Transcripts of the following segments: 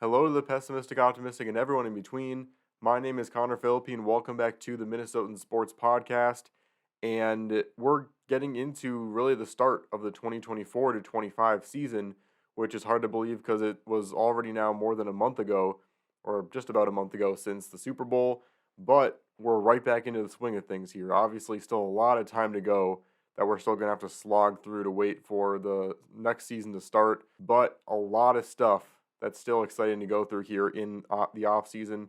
Hello to the pessimistic, optimistic, and everyone in between. My name is Connor Philippine. Welcome back to the Minnesotan Sports Podcast. And we're getting into really the start of the 2024 to 25 season, which is hard to believe because it was already now more than a month ago, or just about a month ago since the Super Bowl. But we're right back into the swing of things here. Obviously, still a lot of time to go that we're still going to have to slog through to wait for the next season to start. But a lot of stuff that's still exciting to go through here in the offseason.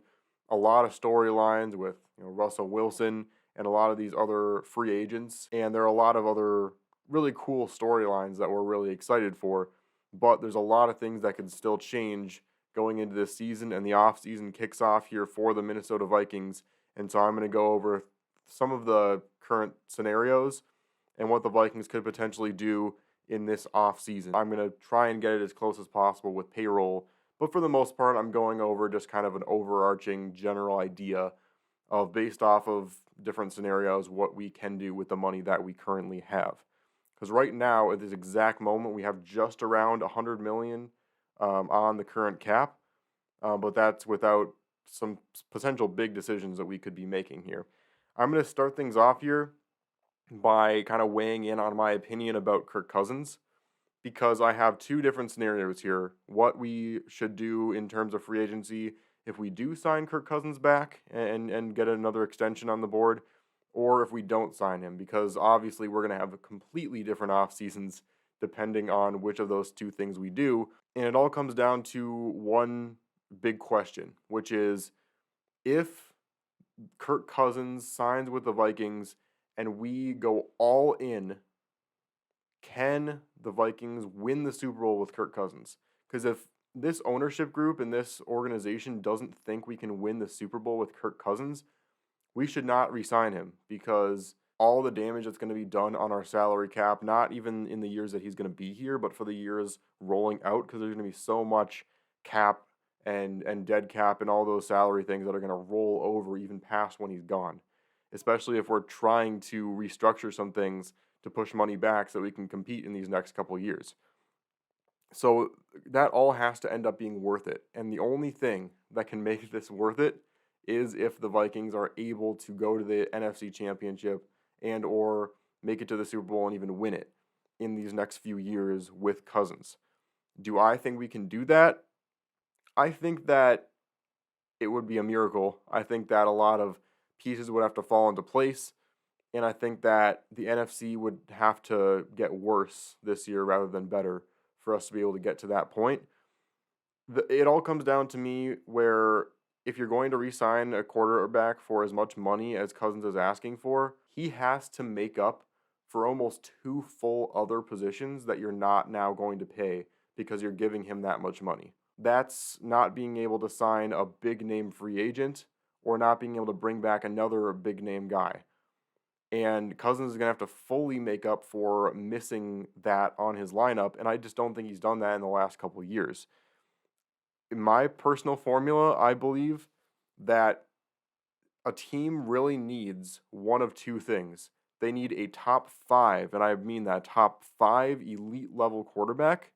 A lot of storylines with Russell Wilson and a lot of these other free agents. And there are a lot of other really cool storylines that we're really excited for. But there's a lot of things that could still change going into this season. And the offseason kicks off here for the Minnesota Vikings. And so I'm going to go over some of the current scenarios and what the Vikings could potentially do in this offseason. I'm going to try and get it as close as possible with payroll, but for the most part, I'm going over just kind of an overarching general idea of, based off of different scenarios, what we can do with the money that we currently have. Because right now, at this exact moment, we have just around $100 million on the current cap, but that's without some potential big decisions that we could be making here. I'm going to start things off here by kind of weighing in on my opinion about Kirk Cousins, because I have two different scenarios here. What we should do in terms of free agency if we do sign Kirk Cousins back and get another extension on the board, or if we don't sign him, because obviously we're going to have completely different off seasons depending on which of those two things we do. And it all comes down to one big question, which is, if Kirk Cousins signs with the Vikings and we go all in, can the Vikings win the Super Bowl with Kirk Cousins? Because if this ownership group and this organization doesn't think we can win the Super Bowl with Kirk Cousins, we should not re-sign him, because all the damage that's going to be done on our salary cap, not even in the years that he's going to be here, but for the years rolling out, because there's going to be so much cap and dead cap and all those salary things that are going to roll over even past when he's gone, especially if we're trying to restructure some things to push money back so we can compete in these next couple of years. So that all has to end up being worth it. And the only thing that can make this worth it is if the Vikings are able to go to the NFC Championship and or make it to the Super Bowl and even win it in these next few years with Cousins. Do I think we can do that? I think that it would be a miracle. I think that a lot of pieces would have to fall into place, and I think that the NFC would have to get worse this year rather than better for us to be able to get to that point. It all comes down to me where, if you're going to re-sign a quarterback for as much money as Cousins is asking for, he has to make up for almost two full other positions that you're not now going to pay because you're giving him that much money. That's not being able to sign a big name free agent or not being able to bring back another big name guy. And Cousins is going to have to fully make up for missing that on his lineup, and I just don't think he's done that in the last couple of years. In my personal formula, I believe that a team really needs one of two things. They need a top 5, and I mean that top 5 elite level quarterback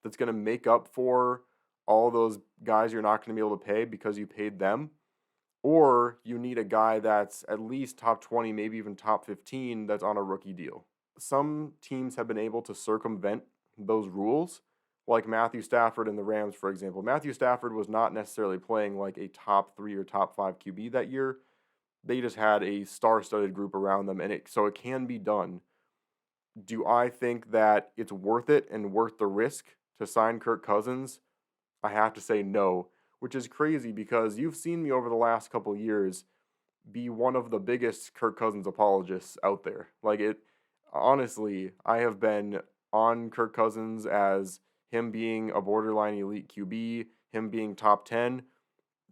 that's going to make up for all those guys you're not going to be able to pay because you paid them. Or you need a guy that's at least top 20, maybe even top 15, that's on a rookie deal. Some teams have been able to circumvent those rules, like Matthew Stafford and the Rams, for example. Matthew Stafford was not necessarily playing like a top 3 or top 5 QB that year. They just had a star-studded group around them, and so it can be done. Do I think that it's worth it and worth the risk to sign Kirk Cousins? I have to say no, which is crazy because you've seen me over the last couple of years be one of the biggest Kirk Cousins apologists out there. Honestly, I have been on Kirk Cousins as him being a borderline elite QB, him being top 10.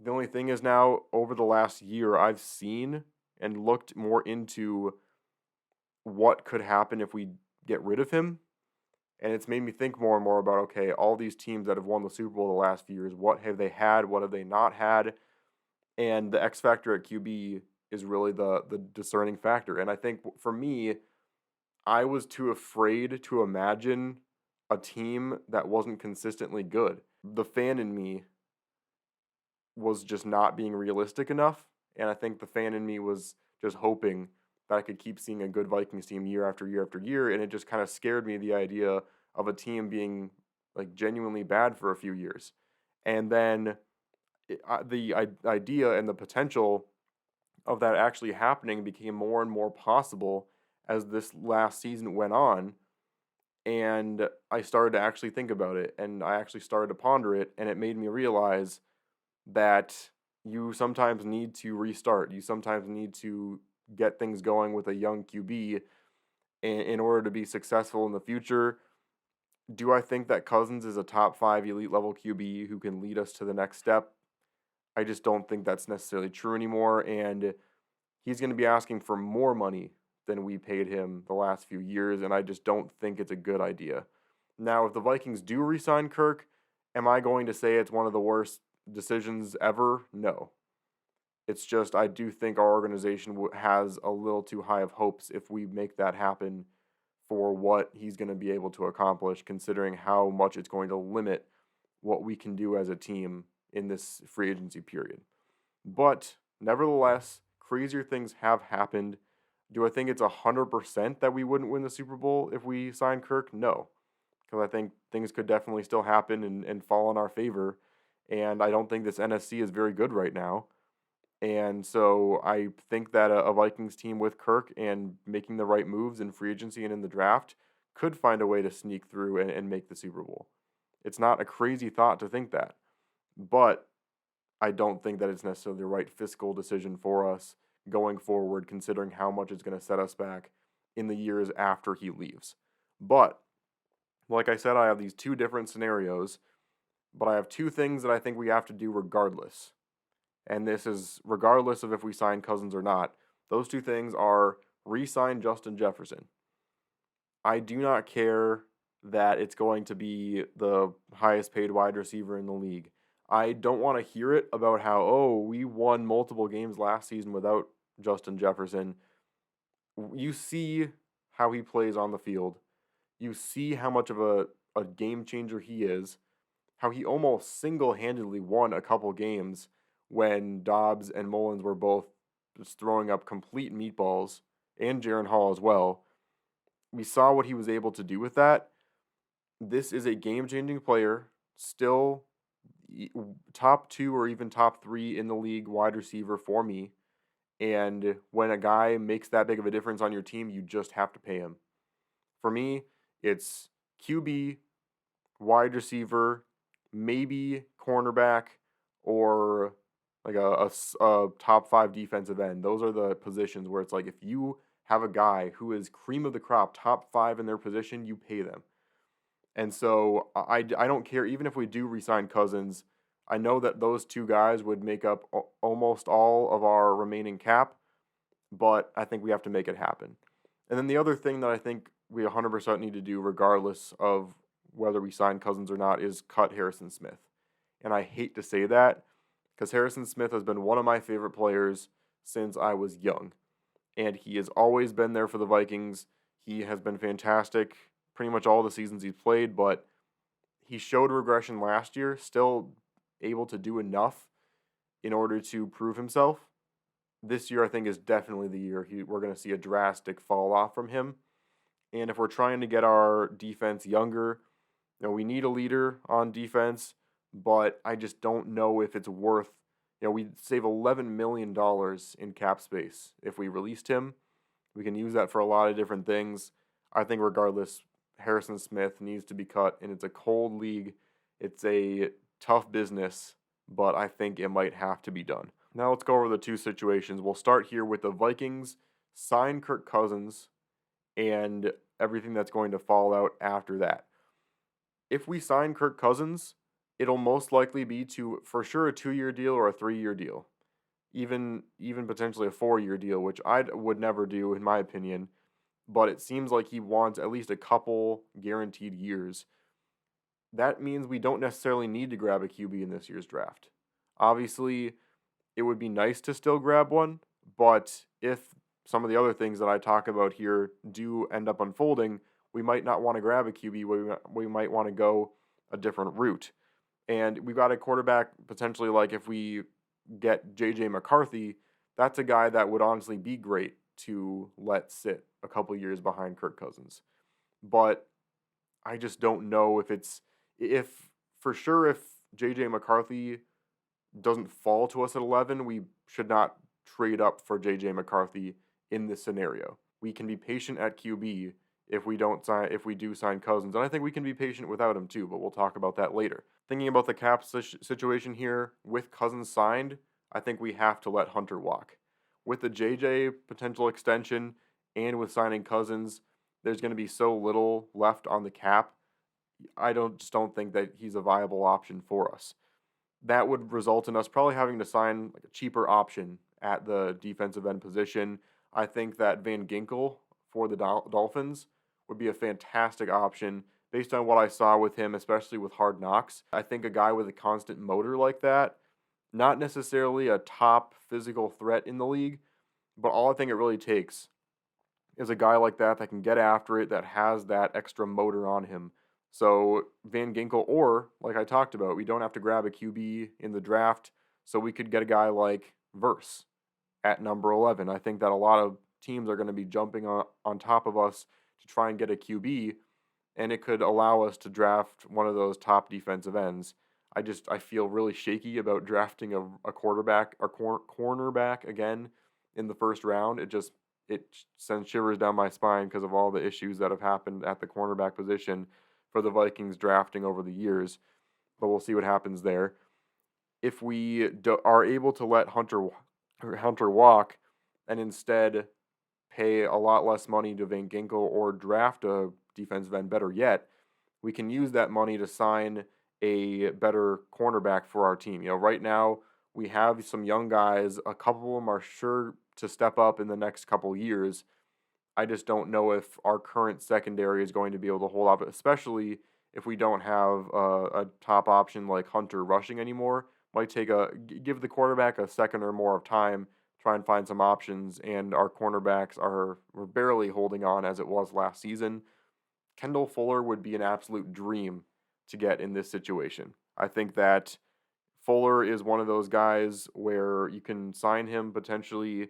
The only thing is now, over the last year, I've seen and looked more into what could happen if we get rid of him. And it's made me think more and more about, okay, all these teams that have won the Super Bowl the last few years, what have they had? What have they not had? And the X factor at QB is really the discerning factor. And I think for me, I was too afraid to imagine a team that wasn't consistently good. The fan in me was just not being realistic enough. And I think the fan in me was just hoping that I could keep seeing a good Vikings team year after year after year. And it just kind of scared me, the idea of a team being like genuinely bad for a few years. And then idea and the potential of that actually happening became more and more possible as this last season went on. And I started to actually think about it, and I actually started to ponder it, and it made me realize that you sometimes need to restart. You sometimes need to get things going with a young QB in order to be successful in the future. Do I think that Cousins is a top 5 elite level QB who can lead us to the next step? I just don't think that's necessarily true anymore, and he's going to be asking for more money than we paid him the last few years, and I just don't think it's a good idea. Now, if the Vikings do re-sign Kirk, am I going to say it's one of the worst decisions ever? No. It's just I do think our organization has a little too high of hopes if we make that happen for what he's going to be able to accomplish, considering how much it's going to limit what we can do as a team in this free agency period. But nevertheless, crazier things have happened. Do I think it's 100% that we wouldn't win the Super Bowl if we signed Kirk? No, because I think things could definitely still happen and fall in our favor. And I don't think this NFC is very good right now. And so I think that a Vikings team with Kirk and making the right moves in free agency and in the draft could find a way to sneak through and make the Super Bowl. It's not a crazy thought to think that. But I don't think that it's necessarily the right fiscal decision for us going forward, considering how much it's going to set us back in the years after he leaves. But, like I said, I have these two different scenarios, but I have two things that I think we have to do regardless. And this is regardless of if we sign Cousins or not. Those two things are re-sign Justin Jefferson. I do not care that it's going to be the highest paid wide receiver in the league. I don't want to hear it about how, we won multiple games last season without Justin Jefferson. You see how he plays on the field. You see how much of a game changer he is, how he almost single-handedly won a couple games when Dobbs and Mullins were both just throwing up complete meatballs, and Jaren Hall as well. We saw what he was able to do with that. This is a game-changing player, still top 2 or even top 3 in the league wide receiver for me. And when a guy makes that big of a difference on your team, you just have to pay him. For me, it's QB, wide receiver, maybe cornerback, or like a top 5 defensive end. Those are the positions where it's like if you have a guy who is cream of the crop, top 5 in their position, you pay them. And so I don't care, even if we do re-sign Cousins, I know that those two guys would make up almost all of our remaining cap, but I think we have to make it happen. And then the other thing that I think we 100% need to do, regardless of whether we sign Cousins or not, is cut Harrison Smith. And I hate to say that, because Harrison Smith has been one of my favorite players since I was young. And he has always been there for the Vikings. He has been fantastic pretty much all the seasons he's played, but he showed regression last year, still able to do enough in order to prove himself. This year, I think, is definitely the year we're going to see a drastic fall off from him. And if we're trying to get our defense younger, we need a leader on defense, but I just don't know if it's worth, we'd save $11 million in cap space if we released him. We can use that for a lot of different things. I think regardless, Harrison Smith needs to be cut, and it's a cold league. It's a tough business, but I think it might have to be done. Now let's go over the two situations. We'll start here with the Vikings sign Kirk Cousins and everything that's going to fall out after that. If we sign Kirk Cousins, it'll most likely be for sure a 2-year deal or a 3-year deal. Even potentially a 4-year deal, which I would never do in my opinion. But it seems like he wants at least a couple guaranteed years. That means we don't necessarily need to grab a QB in this year's draft. Obviously, it would be nice to still grab one, but if some of the other things that I talk about here do end up unfolding, we might not want to grab a QB. We might want to go a different route. And we've got a quarterback potentially like if we get J.J. McCarthy, that's a guy that would honestly be great to let sit a couple years behind Kirk Cousins. But I just don't know if for sure if J.J. McCarthy doesn't fall to us at 11, we should not trade up for J.J. McCarthy in this scenario. We can be patient at QB if we do sign Cousins, and I think we can be patient without him too, but we'll talk about that later. Thinking about the cap situation here, with Cousins signed, I think we have to let Hunter walk. With the JJ potential extension and with signing Cousins, there's going to be so little left on the cap. I just don't think that he's a viable option for us. That would result in us probably having to sign like a cheaper option at the defensive end position. I think that Van Ginkel for the Dolphins would be a fantastic option based on what I saw with him, especially with Hard Knocks. I think a guy with a constant motor like that, not necessarily a top physical threat in the league, but all I think it really takes is a guy like that that can get after it, that has that extra motor on him. So Van Ginkel, or like I talked about, we don't have to grab a QB in the draft, so we could get a guy like Verse at number 11. I think that a lot of teams are going to be jumping on top of us to try and get a QB, and it could allow us to draft one of those top defensive ends. I feel really shaky about drafting a quarterback or cornerback again in the first round. It sends shivers down my spine because of all the issues that have happened at the cornerback position for the Vikings drafting over the years. But we'll see what happens there. If we are able to let Hunter walk and instead pay a lot less money to Van Ginkel or draft a defensive end, better yet, we can use that money to sign a better cornerback for our team. Right now we have some young guys. A couple of them are sure to step up in the next couple years. I just don't know if our current secondary is going to be able to hold up, especially if we don't have a top option like Hunter rushing anymore. Might give the quarterback a second or more of time, try and find some options, and our cornerbacks we're barely holding on as it was last season. Kendall Fuller would be an absolute dream to get in this situation. I think that Fuller is one of those guys where you can sign him potentially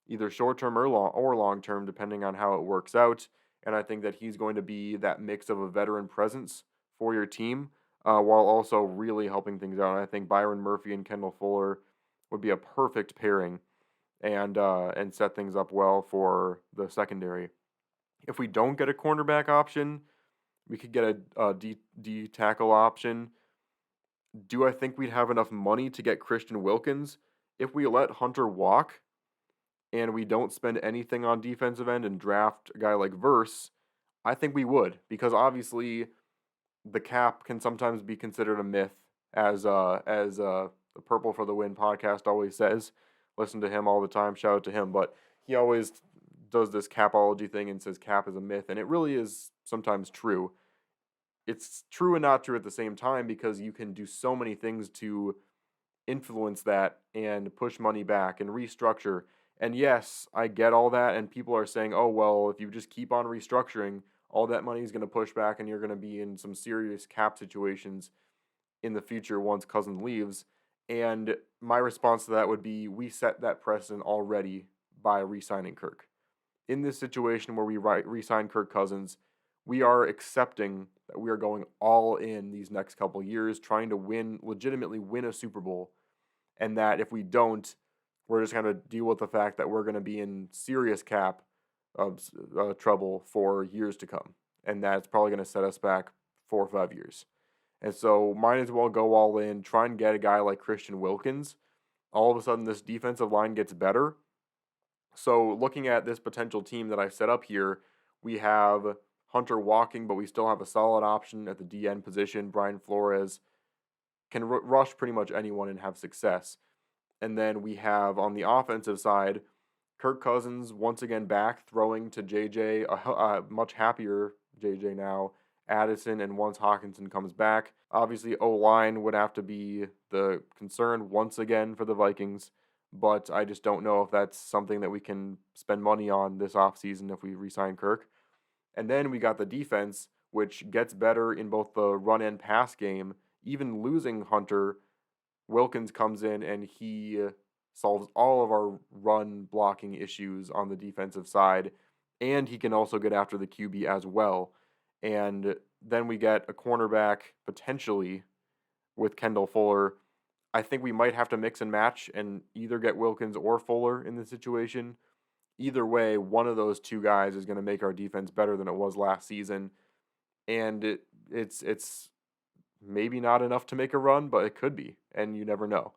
either short-term or long-term, depending on how it works out. And I think that he's going to be that mix of a veteran presence for your team, while also really helping things out. And I think Byron Murphy and Kendall Fuller would be a perfect pairing and set things up well for the secondary. If we don't get a cornerback option, we could get a D tackle option. Do I think we'd have enough money to get Christian Wilkins? If we let Hunter walk and we don't spend anything on defensive end and draft a guy like Verse, I think we would, because obviously the cap can sometimes be considered a myth, as the Purple for the Win podcast always says. Listen to him all the time, shout out to him, but he always does this capology thing and says cap is a myth, and it really is sometimes true. It's true and not true at the same time, because you can do so many things to influence that and push money back and restructure. And yes, I get all that, and people are saying, oh, well, if you just keep on restructuring, all that money is going to push back and you're going to be in some serious cap situations in the future once Cousins leaves. And my response to that would be, we set that precedent already by re-signing Kirk. In this situation where we re-sign Kirk Cousins, we are accepting that we are going all in these next couple years, trying to legitimately win a Super Bowl, and that if we don't, we're just going to deal with the fact that we're going to be in serious cap trouble for years to come, and that's probably going to set us back 4 or 5 years. And so might as well go all in, try and get a guy like Christian Wilkins. All of a sudden, this defensive line gets better. So looking at this potential team that I set up here, we have Hunter walking, but we still have a solid option at the DN position. Brian Flores can rush pretty much anyone and have success. And then we have on the offensive side, Kirk Cousins once again back throwing to JJ, a much happier JJ now, Addison, and once Hawkinson comes back. Obviously, O-line would have to be the concern once again for the Vikings, but I just don't know if that's something that we can spend money on this offseason if we re-sign Kirk. And then we got the defense, which gets better in both the run and pass game even losing Hunter, Wilkins comes in and he solves all of our run blocking issues on the defensive side, and he can also get after the QB as well. And then we get a cornerback potentially with Kendall Fuller. I think we might have to mix and match and either get Wilkins or Fuller in this situation. Either way, one of those two guys is going to make our defense better than it was last season. And it's maybe not enough to make a run, but it could be, and you never know.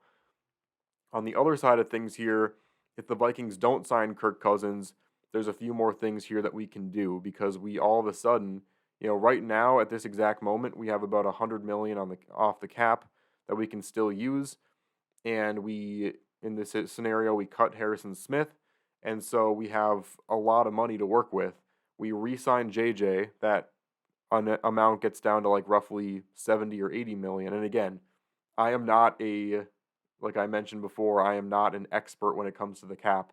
On the other side of things here, if the Vikings don't sign Kirk Cousins, there's a few more things here that we can do because we all of a sudden, right now at this exact moment, we have about $100 million off the cap that we can still use, and in this scenario we cut Harrison Smith, and so we have a lot of money to work with. We re-sign JJ, that amount gets down to like roughly 70 or 80 million, and again, I am not like I mentioned before, I am not an expert when it comes to the cap.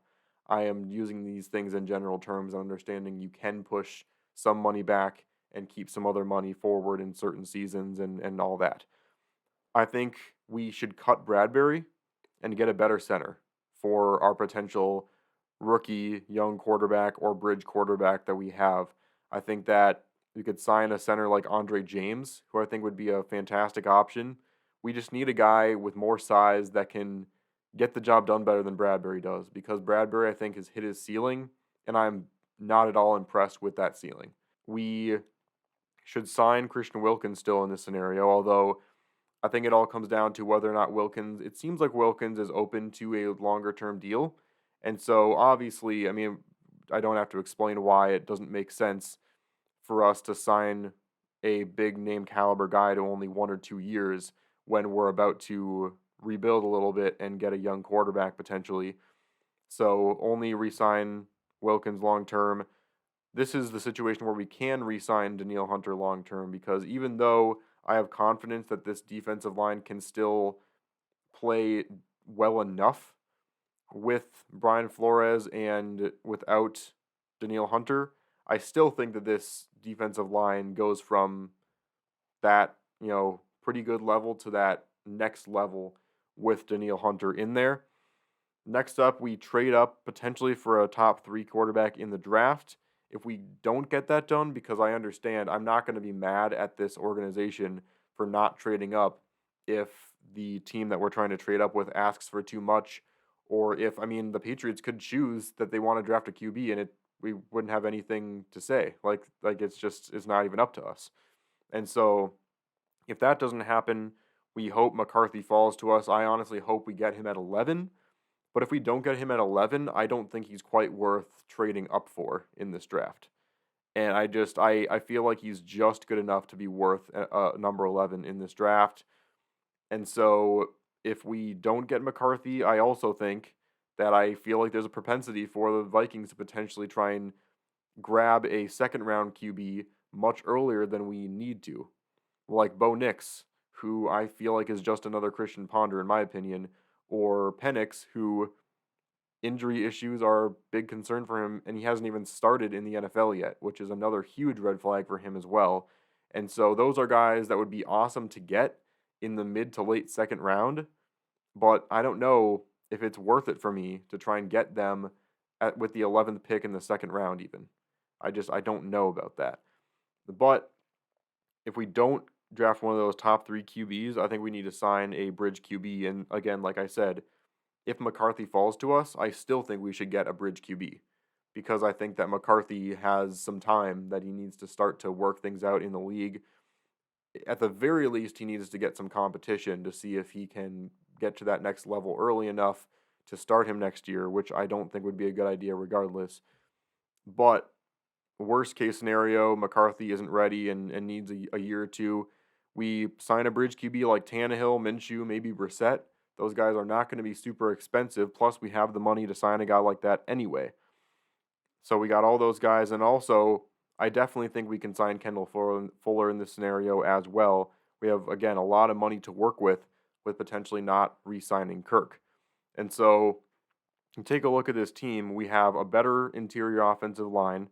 I am using these things in general terms and understanding you can push some money back and keep some other money forward in certain seasons and all that. I think we should cut Bradbury and get a better center for our potential rookie young quarterback or bridge quarterback that we have. I think that we could sign a center like Andre James, who I think would be a fantastic option. We just need a guy with more size that can get the job done better than Bradbury does, because Bradbury, I think, has hit his ceiling, and I'm not at all impressed with that ceiling. We should sign Christian Wilkins still in this scenario, although I think it all comes down to whether or not it seems like Wilkins is open to a longer-term deal, and so obviously, I mean, I don't have to explain why it doesn't make sense for us to sign a big name caliber guy to only 1 or 2 years when we're about to rebuild a little bit and get a young quarterback potentially. So only re-sign Wilkins long term. This is the situation where we can re-sign Danielle Hunter long term, because even though I have confidence that this defensive line can still play well enough with Brian Flores and without Danielle Hunter, I still think that this defensive line goes from that, pretty good level to that next level with Danielle Hunter in there. Next up, we trade up potentially for a top 3 quarterback in the draft. If we don't get that done, because I understand I'm not going to be mad at this organization for not trading up if the team that we're trying to trade up with asks for too much, or if, the Patriots could choose that they want to draft a QB and we wouldn't have anything to say. Like it's not even up to us. And so if that doesn't happen, we hope McCarthy falls to us. I honestly hope we get him at 11. But if we don't get him at 11, I don't think he's quite worth trading up for in this draft. And I feel like he's just good enough to be worth number 11 in this draft. And so if we don't get McCarthy, I also think that I feel like there's a propensity for the Vikings to potentially try and grab a second-round QB much earlier than we need to. Like Bo Nix, who I feel like is just another Christian Ponder in my opinion, or Penix, who injury issues are a big concern for him, and he hasn't even started in the NFL yet, which is another huge red flag for him as well. And so those are guys that would be awesome to get in the mid to late second round, but I don't know if it's worth it for me to try and get them with the 11th pick in the second round even. I don't know about that. But if we don't draft one of those top 3 QBs, I think we need to sign a bridge QB. And again, like I said, if McCarthy falls to us, I still think we should get a bridge QB, because I think that McCarthy has some time that he needs to start to work things out in the league. At the very least, he needs to get some competition to see if he can get to that next level early enough to start him next year, which I don't think would be a good idea regardless. But worst case scenario, McCarthy isn't ready and needs a year or two. We sign a bridge QB like Tannehill, Minshew, maybe Brissett. Those guys are not going to be super expensive. Plus, we have the money to sign a guy like that anyway. So we got all those guys. And also, I definitely think we can sign Kendall Fuller in this scenario as well. We have, again, a lot of money to work with potentially not re-signing Kirk. And so, you take a look at this team. We have a better interior offensive line.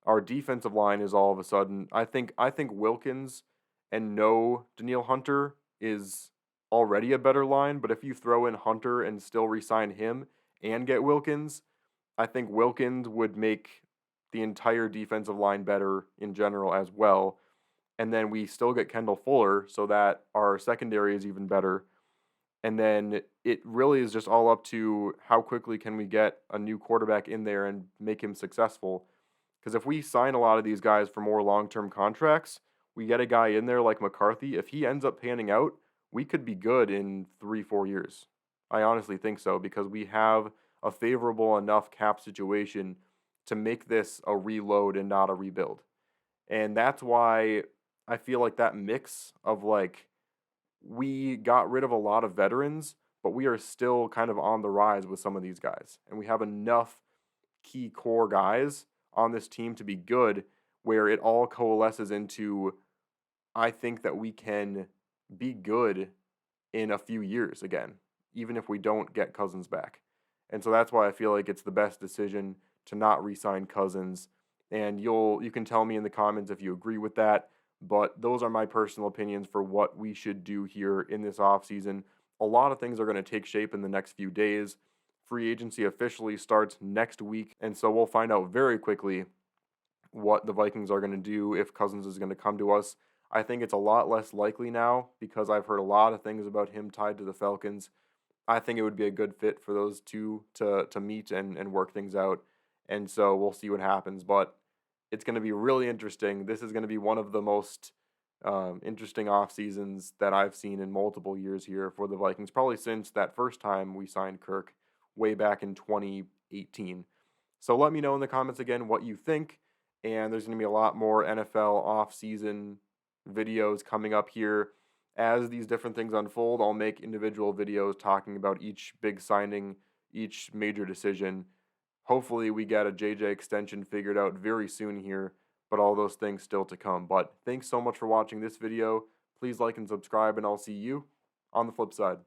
Our defensive line is all of a sudden, I think Wilkins and no Danielle Hunter is already a better line, but if you throw in Hunter and still re-sign him and get Wilkins, I think Wilkins would make the entire defensive line better in general as well. And then we still get Kendall Fuller so that our secondary is even better. And then it really is just all up to how quickly can we get a new quarterback in there and make him successful. Because if we sign a lot of these guys for more long-term contracts, we get a guy in there like McCarthy. If he ends up panning out, we could be good in 3-4 years. I honestly think so because we have a favorable enough cap situation to make this a reload and not a rebuild. And that's why I feel like that mix of like we got rid of a lot of veterans, but we are still kind of on the rise with some of these guys. And we have enough key core guys on this team to be good where it all coalesces into I think that we can be good in a few years again, even if we don't get Cousins back. And so that's why I feel like it's the best decision to not re-sign Cousins. And you can tell me in the comments if you agree with that. But those are my personal opinions for what we should do here in this offseason. A lot of things are going to take shape in the next few days. Free agency officially starts next week. And so we'll find out very quickly what the Vikings are going to do if Cousins is going to come to us. I think it's a lot less likely now because I've heard a lot of things about him tied to the Falcons. I think it would be a good fit for those two to meet and work things out. And so we'll see what happens. But it's going to be really interesting. This is going to be one of the most interesting off seasons that I've seen in multiple years here for the Vikings, probably since that first time we signed Kirk way back in 2018. So let me know in the comments again what you think. And there's going to be a lot more NFL off-season videos coming up here. As these different things unfold, I'll make individual videos talking about each big signing, each major decision. Hopefully we get a JJ extension figured out very soon here, but all those things still to come. But thanks so much for watching this video. Please like and subscribe, and I'll see you on the flip side.